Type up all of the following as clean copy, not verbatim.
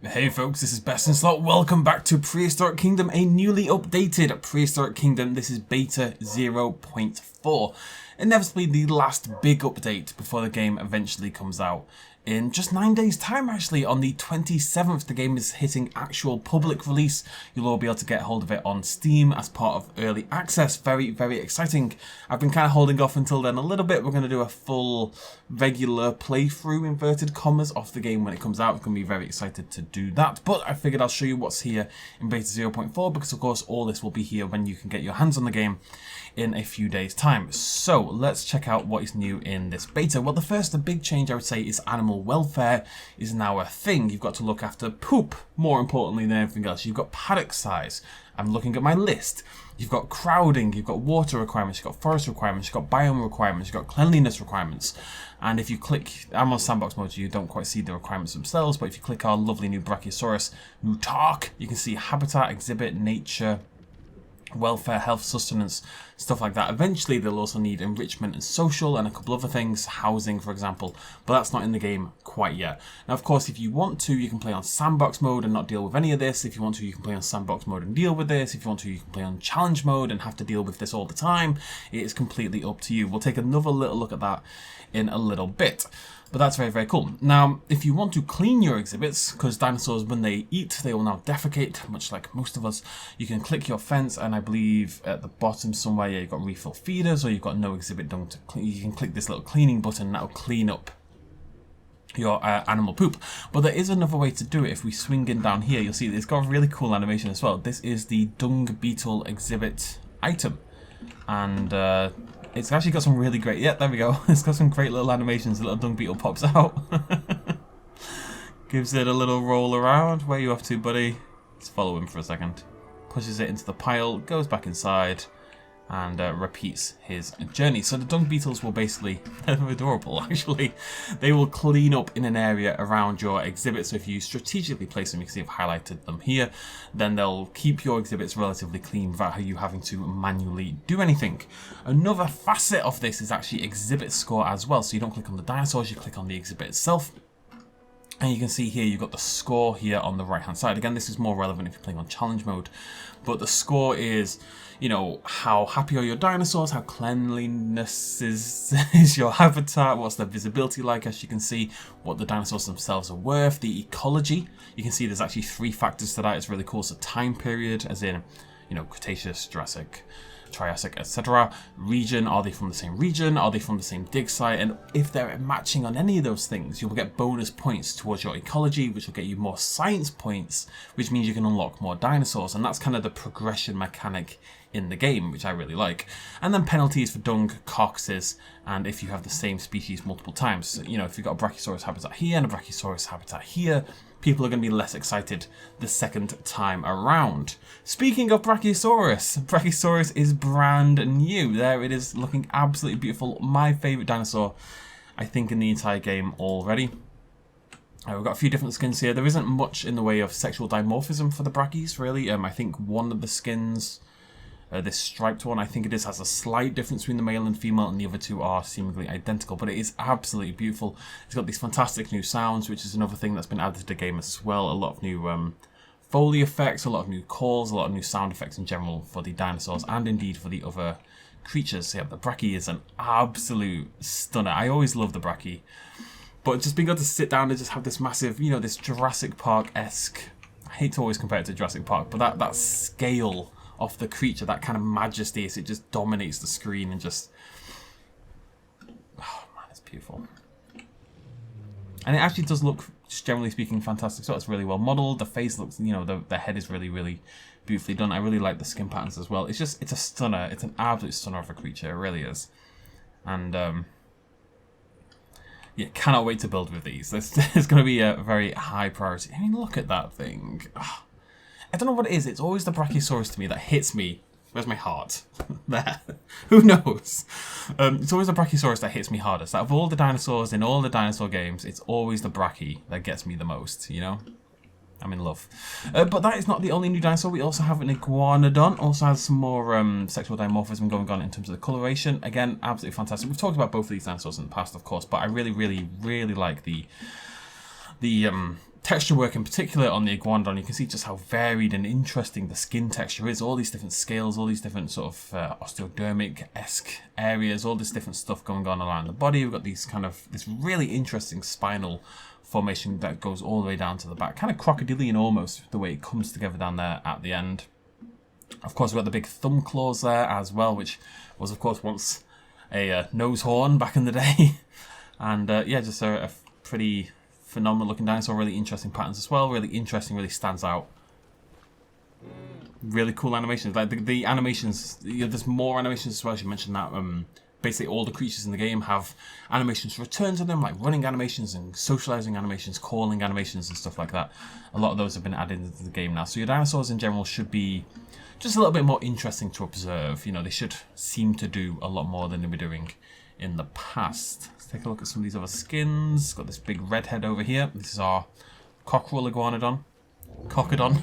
Hey folks, this is Best in Slot. Welcome back to Prehistoric Kingdom, a newly updated Prehistoric Kingdom. This is beta 0.4. Inevitably the last big update before the game eventually comes out. In just 9 days time actually, on the 27th, the game is hitting actual public release. You'll all be able to get hold of it on Steam as part of early access. Very, very exciting. I've been kind of holding off until then a little bit. We're going to do a full regular playthrough, inverted commas, of the game when it comes out. I'm going to be very excited to do that. But I figured I'll show you what's here in beta 0.4 because of course all this will be here when you can get your hands on the game in a few days time. So let's check out what is new in this beta. Well, the big change I would say is animal welfare is now a thing. You've got to look after poop more importantly than everything else. You've got paddock size. I'm looking at my list. You've got crowding, you've got water requirements, you've got forest requirements, you've got biome requirements, you've got cleanliness requirements. And if you click, I'm on sandbox mode, so you don't quite see the requirements themselves, but if you click our lovely new Brachiosaurus new talk, you can see habitat, exhibit, nature, welfare, health, sustenance, stuff like that. Eventually they'll also need enrichment and social and a couple other things, housing for example, but that's not in the game quite yet. Now of course if you want to, you can play on sandbox mode and not deal with any of this. If you want to, you can play on sandbox mode and deal with this. If you want to, you can play on challenge mode and have to deal with this all the time. It is completely up to you. We'll take another little look at that in a little bit. But that's very, very cool. Now, if you want to clean your exhibits, because dinosaurs, when they eat, they will now defecate, much like most of us, you can click your fence, and I believe at the bottom somewhere you've got refill feeders, or you've got no exhibit done to clean. You can click this little cleaning button, and that'll clean up your animal poop. But there is another way to do it. If we swing in down here, you'll see that it's got a really cool animation as well. This is the dung beetle exhibit item. And it's actually got some really great, yeah, there we go. It's got some great little animations. The little dung beetle pops out. Gives it a little roll around. Where are you off to, buddy? Let's follow him for a second. Pushes it into the pile, goes back inside, and repeats his journey. So the dung beetles will basically, they're adorable actually, they will clean up in an area around your exhibit. So if you strategically place them, you can see I've highlighted them here, then they'll keep your exhibits relatively clean without you having to manually do anything. Another facet of this is actually exhibit score as well. So you don't click on the dinosaurs, you click on the exhibit itself. And you can see here you've got the score here on the right hand side. Again, this is more relevant if you're playing on challenge mode. But the score is, you know, how happy are your dinosaurs, how cleanliness is your habitat, what's the visibility like, as you can see, what the dinosaurs themselves are worth, the ecology. You can see there's actually 3 factors to that. It's really cool. So time period, as in, you know, Cretaceous, Jurassic, Triassic, etc. Region, are they from the same region? Are they from the same dig site? And if they're matching on any of those things, you'll get bonus points towards your ecology, which will get you more science points, which means you can unlock more dinosaurs. And that's kind of the progression mechanic in the game, which I really like. And then penalties for dung, carcasses, and if you have the same species multiple times. So, you know, if you've got a Brachiosaurus habitat here and a Brachiosaurus habitat here, people are going to be less excited the second time around. Speaking of Brachiosaurus, Brachiosaurus is brand new. There it is, looking absolutely beautiful. My favourite dinosaur, I think, in the entire game already. We've got a few different skins here. There isn't much in the way of sexual dimorphism for the Brachies, really. I think one of the skins, this striped one, I think it is, has a slight difference between the male and female, and the other two are seemingly identical, but it is absolutely beautiful. It's got these fantastic new sounds, which is another thing that's been added to the game as well. A lot of new Foley effects, a lot of new calls, a lot of new sound effects in general for the dinosaurs, and indeed for the other creatures. Yeah, the Brachie is an absolute stunner. I always love the Brachie, but just being able to sit down and just have this massive, you know, this Jurassic Park-esque, I hate to always compare it to Jurassic Park, but that scale of the creature, that kind of majesty, as it just dominates the screen and just, oh man, it's beautiful. And it actually does look, just generally speaking, fantastic. So it's really well modeled. The face looks, you know, the head is really, really beautifully done. I really like the skin patterns as well. It's just, it's a stunner. It's an absolute stunner of a creature. It really is. And yeah, cannot wait to build with these. It's going to be a very high priority. I mean, look at that thing. Oh, I don't know what it is. It's always the Brachiosaurus to me that hits me. Where's my heart? There. Who knows? It's always the Brachiosaurus that hits me hardest. Out of all the dinosaurs in all the dinosaur games, it's always the Brachie that gets me the most, you know? I'm in love. But that is not the only new dinosaur. We also have an Iguanodon. Also has some more sexual dimorphism going on in terms of the coloration. Again, absolutely fantastic. We've talked about both of these dinosaurs in the past, of course, but I really, really, really like the texture work in particular on the iguanodon, you can see just how varied and interesting the skin texture is. All these different scales, all these different sort of osteodermic-esque areas, all this different stuff going on around the body. We've got these kind of this really interesting spinal formation that goes all the way down to the back, kind of crocodilian almost, the way it comes together down there at the end. Of course, we've got the big thumb claws there as well, which was of course once a nose horn back in the day. And yeah, just a pretty phenomenal looking dinosaur, really interesting patterns as well, really interesting, really stands out. Really cool animations, like the animations, there's more animations as well. As you mentioned that basically all the creatures in the game have animations return to them, like running animations and socializing animations, calling animations and stuff like that. A lot of those have been added into the game now, so your dinosaurs in general should be just a little bit more interesting to observe. You know, they should seem to do a lot more than they were doing in the past. Let's take a look at some of these other skins. Got this big red head over here. This is our cockerel iguanodon. Cockadon.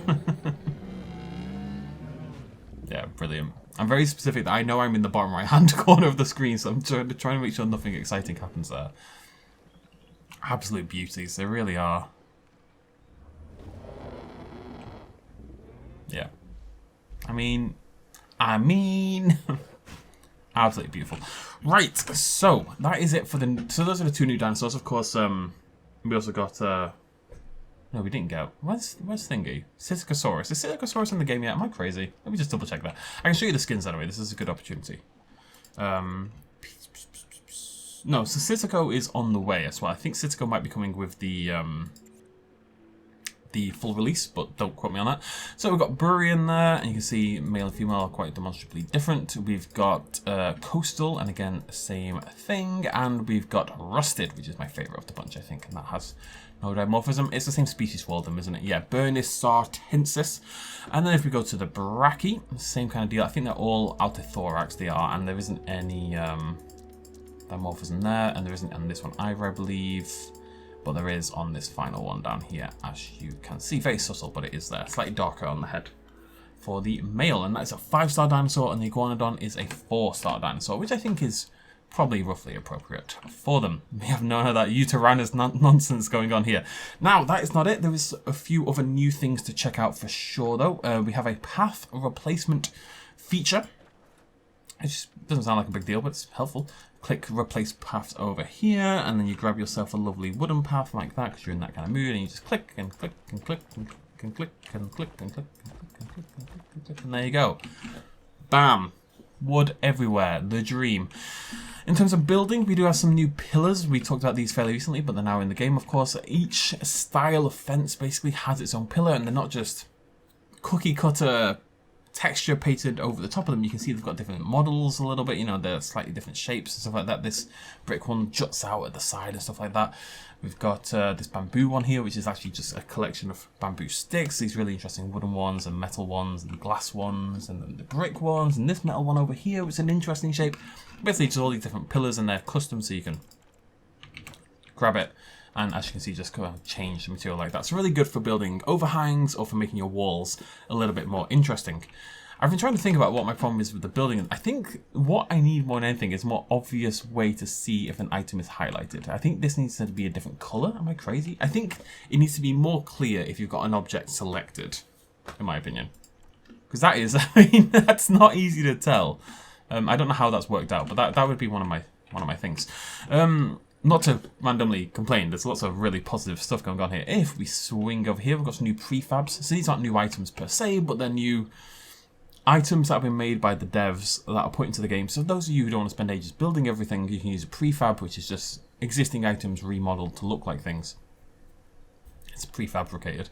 Yeah, brilliant. I'm very specific that I know I'm in the bottom right hand corner of the screen, so I'm trying to make sure nothing exciting happens there. Absolute beauties, they really are. Yeah. I mean... absolutely beautiful. Right, so that is it for the... So those are the two new dinosaurs. Of course, we also got... No, we didn't get... Where's Thingy? Psittacosaurus. Is Psittacosaurus in the game yet? Am I crazy? Let me just double check that. I can show you the skins anyway. This is a good opportunity. No, so Psittaco is on the way as well. I think Psittaco might be coming with the full release, but don't quote me on that. So we've got Bury in there, and you can see male and female are quite demonstrably different. We've got Coastal, and again, same thing. And we've got Rusted, which is my favourite of the bunch, I think, and that has no dimorphism. It's the same species for all of them, isn't it? Yeah, Burnus sartensis. And then if we go to the Brachy, same kind of deal. I think they're all altithorax, they are, and there isn't any dimorphism there, and there isn't on this one either, I believe. But there is on this final one down here, as you can see. Very subtle, but it is there. Slightly darker on the head for the male. And that's a 5-star dinosaur, and the iguanodon is a 4-star dinosaur, which I think is probably roughly appropriate for them. We have none of that Uteranus nonsense going on here. Now, that is not it. There is a few other new things to check out for sure, though. We have a path replacement feature. It just doesn't sound like a big deal, but it's helpful. Click replace paths over here, and then you grab yourself a lovely wooden path like that, because you're in that kind of mood, and you just click and click and click and click and click and click and click and click and click, and there you go. Bam! Wood everywhere. The dream. In terms of building, we do have some new pillars. We talked about these fairly recently, but they're now in the game, of course. Each style of fence basically has its own pillar, and they're not just cookie cutter texture painted over the top of them. You can see they've got different models a little bit, you know, they're slightly different shapes and stuff like that. This brick one juts out at the side and stuff like that. We've got this bamboo one here, which is actually just a collection of bamboo sticks, these really interesting wooden ones and metal ones and glass ones and then the brick ones, and this metal one over here, which is an interesting shape. Basically just all these different pillars, and they're custom, so you can grab it and, as you can see, just kind of change the material like that. It's really good for building overhangs or for making your walls a little bit more interesting. I've been trying to think about what my problem is with the building. I think what I need more than anything is a more obvious way to see if an item is highlighted. I think this needs to be a different colour. Am I crazy? I think it needs to be more clear if you've got an object selected, in my opinion. Because that is, I mean, that's not easy to tell. I don't know how that's worked out, but that would be one of my things. Not to randomly complain, there's lots of really positive stuff going on here. If we swing over here, we've got some new prefabs. So these aren't new items per se, but they're new items that have been made by the devs that are put into the game. So those of you who don't want to spend ages building everything, you can use a prefab, which is just existing items remodeled to look like things. It's prefabricated.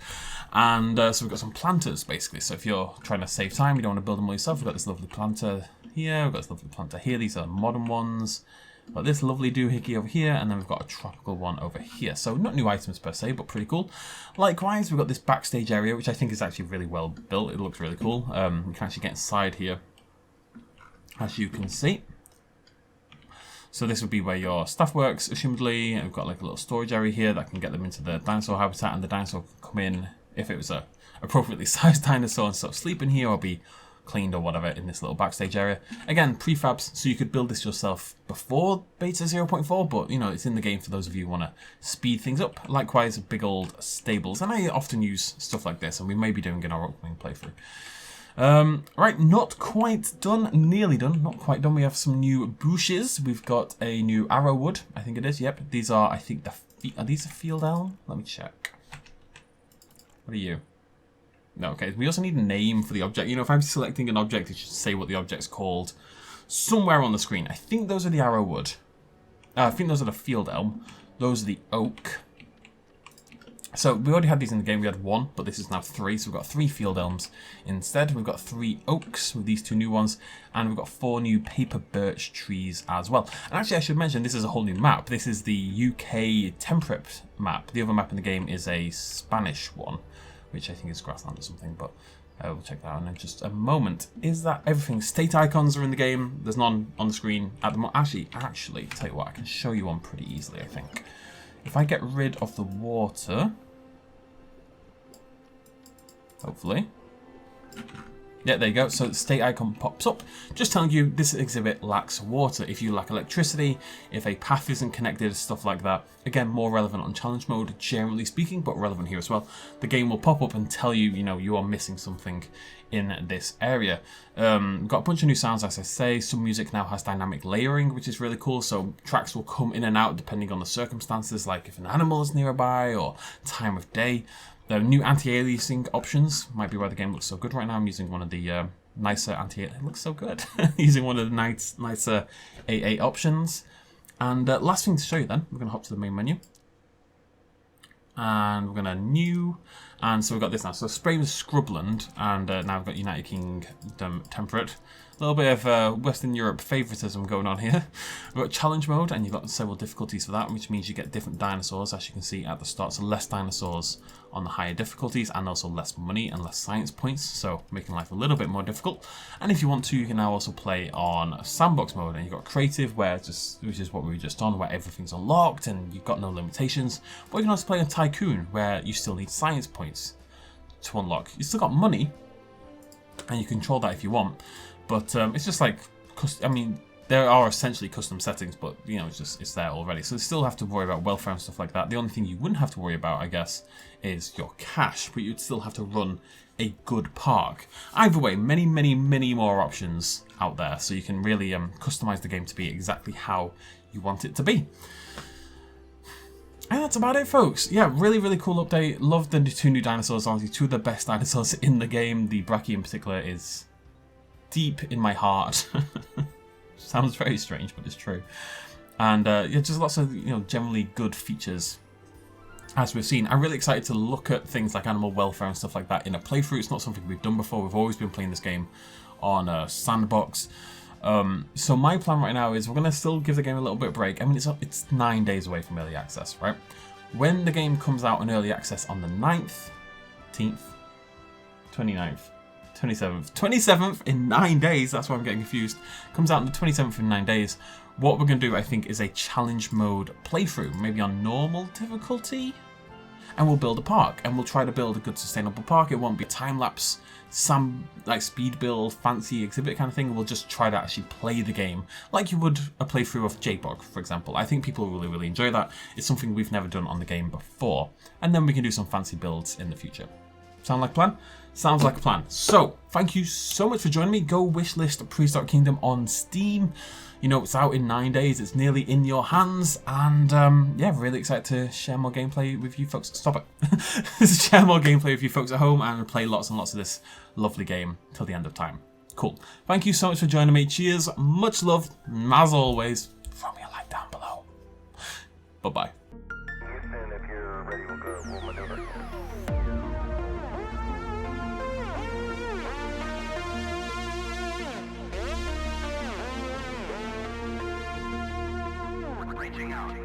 And so we've got some planters, basically. So if you're trying to save time, you don't want to build them all yourself, we've got this lovely planter here, we've got this lovely planter here. These are modern ones. Got this lovely doohickey over here, and then we've got a tropical one over here. So not new items per se, but pretty cool. Likewise, we've got this backstage area, which I think is actually really well built. It looks really cool. You can actually get inside here, as you can see. So this would be where your stuff works, assumedly. And we've got like a little storage area here that can get them into the dinosaur habitat, and the dinosaur can come in if it was a appropriately sized dinosaur and sort of sleep in here or be cleaned or whatever in this little backstage area. Again, prefabs, so you could build this yourself before beta 0.4, but you know, it's in the game for those of you who want to speed things up. Likewise, big old stables, and I often use stuff like this, and we may be doing in our upcoming playthrough. Right, not quite done, nearly done, not quite done. We have some new bushes. We've got a new arrow wood, I think it is. Yep, these are, I think, are these a field elm? Let me check. What are you? No, okay. We also need a name for the object. You know, if I'm selecting an object, it should say what the object's called somewhere on the screen. I think those are the arrow wood. I think those are the field elm. Those are the oak. So we already had these in the game. We had 1, but this is now 3. So we've got 3 field elms instead. We've got 3 oaks with these 2 new ones, and we've got 4 new paper birch trees as well. And actually, I should mention this is a whole new map. This is the UK temperate map. The other map in the game is a Spanish one, which I think is grassland or something, but we'll check that out in just a moment. Is that everything? State icons are in the game. There's none on the screen at the moment. Actually, tell you what, I can show you one pretty easily, I think. If I get rid of the water, hopefully. Yeah, there you go. So the state icon pops up, just telling you this exhibit lacks water. If you lack electricity, if a path isn't connected, stuff like that. Again, more relevant on challenge mode, generally speaking, but relevant here as well. The game will pop up and tell you, you know, you are missing something in this area. We've got a bunch of new sounds, as I say. Some music now has dynamic layering, which is really cool. So tracks will come in and out depending on the circumstances, like if an animal is nearby or time of day. The new anti-aliasing options might be why the game looks so good right now. I'm using one of the nicer anti-aliasing. It looks so good. Using one of the nicer AA options. And last thing to show you then, we're going to hop to the main menu. And we're going to new. And so we've got this now. So Spray was Scrubland, and now we've got United Kingdom Temperate. A little bit of Western Europe favoritism going on here. We've got challenge mode, and you've got several difficulties for that, which means you get different dinosaurs, as you can see at the start. So less dinosaurs on the higher difficulties, and also less money and less science points, so making life a little bit more difficult. And if you want to, you can now also play on sandbox mode, and you've got creative, which is what we were just on, where everything's unlocked and you've got no limitations. But you can also play on Tycoon, where you still need science points to unlock. You still got money, and you control that if you want. But it's just like, I mean, there are essentially custom settings, but you know, it's there already. So you still have to worry about welfare and stuff like that. The only thing you wouldn't have to worry about, I guess, is your cash, but you'd still have to run a good park. Either way, many, many, many more options out there, so you can really customize the game to be exactly how you want it to be. And that's about it, folks. Yeah, really, really cool update. Love the 2 new dinosaurs. Honestly, 2 of the best dinosaurs in the game. The Brachii in particular is deep in my heart. Sounds very strange, but it's true. And yeah, just lots of, you know, generally good features, as we've seen. I'm really excited to look at things like animal welfare and stuff like that in a playthrough. It's not something we've done before. We've always been playing this game on a sandbox. So my plan right now is we're going to still give the game a little bit of break. I mean, it's 9 days away from early access, right? When the game comes out in early access on the 9th, 18th, 29th, 27th in 9 days, that's why I'm getting confused. Comes out on the 27th in 9 days. What we're going to do, I think, is a challenge mode playthrough, maybe on normal difficulty. And we'll build a park, and we'll try to build a good sustainable park. It won't be a time-lapse, like speed build, fancy exhibit kind of thing. We'll just try to actually play the game like you would a playthrough of JBOG, for example. I think people will really, really enjoy that. It's something we've never done on the game before. And then we can do some fancy builds in the future. Sound like a plan? Sounds like a plan. So, thank you so much for joining me. Go wishlist Prehistoric Kingdom on Steam. You know, it's out in 9 days. It's nearly in your hands. And, yeah, really excited to share more gameplay with you folks. Stop it. Share more gameplay with you folks at home and play lots and lots of this lovely game till the end of time. Cool. Thank you so much for joining me. Cheers. Much love. As always, throw me a like down below. Bye-bye. If you're ready, we'll maneuver. Reaching out.